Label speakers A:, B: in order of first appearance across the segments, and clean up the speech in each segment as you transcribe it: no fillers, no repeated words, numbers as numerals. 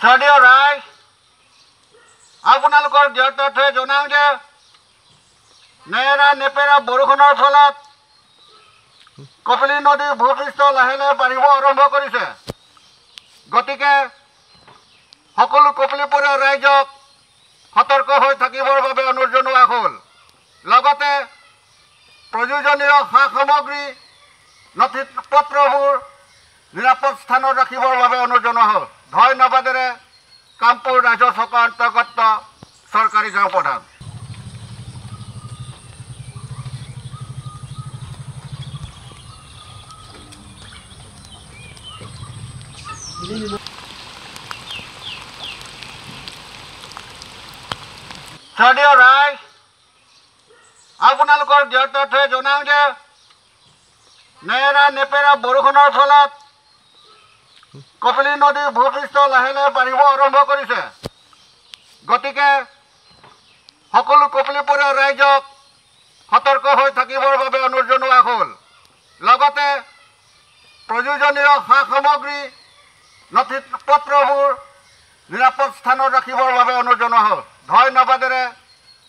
A: স্থানীয় ৰাইজ আপোনালোকৰ জ্ঞাতাৰ্থে জনাওঁ যে নেৰা নেপেৰা বৰষুণৰ ফলত কপিলী নদীৰ ভূপৃষ্ঠ লাহে লাহে বাঢ়িব আৰম্ভ কৰিছে। গতিকে সকলো কপিলীপৰীয়া ৰাইজক সতৰ্ক হৈ থাকিবৰ বাবে অনুৰোধ জনোৱা হ'ল। লগতে প্ৰয়োজনীয় সা সামগ্ৰী নথি পত্ৰবোৰ নিৰাপদ স্থানত ৰাখিবৰ বাবে অনুৰোধ জনোৱা হ'ল। ধন্যবাদেৰে কামপুৰ ৰাজ্য চৰকাৰ অন্তৰ্গত চৰকাৰী গাঁও প্ৰধান। স্থানীয় ৰাইজ আপোনালোকৰ জ্ঞাতাৰ্থে জনাওঁ যে নেৰা নেপেৰা বৰষুণৰ ফলত কপিলী নদীৰ ভূপৃষ্ঠ লাহে লাহে বাঢ়িব আৰম্ভ কৰিছে। গতিকে সকলো কপিলীপৰীয়া ৰাইজক সতৰ্ক হৈ থাকিবৰ বাবে অনুৰোধ জনোৱা হ'ল। লগতে প্ৰয়োজনীয় সা সামগ্ৰী নথি পত্ৰবোৰ নিৰাপদ স্থানত ৰাখিবৰ বাবে অনুৰোধ জনোৱা হ'ল। ধন্যবাদেৰে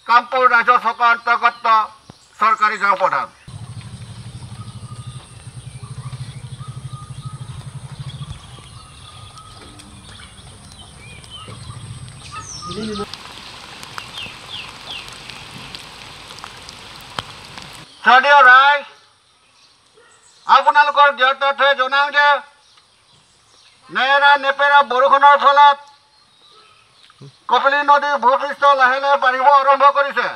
A: কামপুৰ ৰাজ্য চৰকাৰ অন্তৰ্গত চৰকাৰী গাঁও প্ৰধান। স্থানীয় ৰাইজ আপোনালোকৰ জ্ঞাতাৰ্থে জনাওঁ যে নেৰা নেপেৰা বৰষুণৰ ফলত কপিলী নদীৰ ভূপৃষ্ঠ লাহে লাহে বাঢ়িব আৰম্ভ কৰিছে।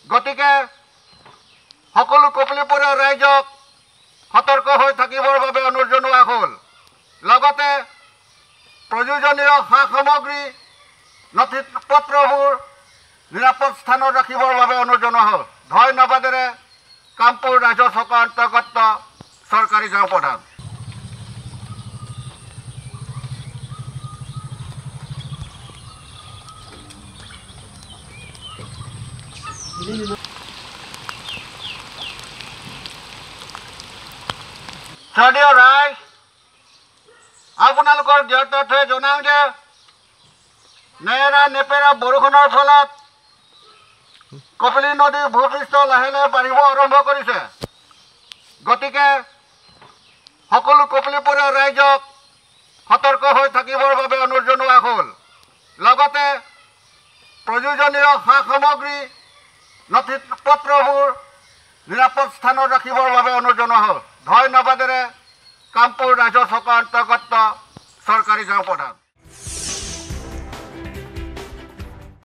A: গতিকে সকলো কপিলীপৰীয়া ৰাইজক সতৰ্ক হৈ থাকিবৰ বাবে অনুৰোধ জনোৱা হ'ল। লগতে প্ৰয়োজনীয় সা সামগ্ৰী নথি পত্ৰবোৰ নিৰাপদ স্থানত ৰাখিবৰ বাবে অনুৰোধ জনোৱা হ'ল। ধন্যবাদেৰে কামপুৰ ৰাজ্য চৰকাৰ অন্তৰ্গত চৰকাৰী গাঁও প্ৰধান। স্থানীয় ৰাইজ আপোনালোকৰ জ্ঞাতাৰ্থে জনাওঁ যে নেৰা নেপেৰা বৰষুণৰ ফলত কপিলী নদীৰ ভূপৃষ্ঠ লাহে লাহে বাঢ়িব আৰম্ভ কৰিছে। গতিকে সকলো কপিলীপৰীয়া ৰাইজক সতৰ্ক হৈ থাকিবৰ বাবে অনুৰোধ জনোৱা হ'ল। লগতে প্ৰয়োজনীয় সা সামগ্ৰী নথি পত্ৰবোৰ নিৰাপদ স্থানত ৰাখিবৰ বাবে অনুৰোধ জনোৱা হ'ল। ধন্যবাদেৰে কামপুৰ ৰাজ্য চৰকাৰ অন্তৰ্গত চৰকাৰী গাঁও প্ৰধান।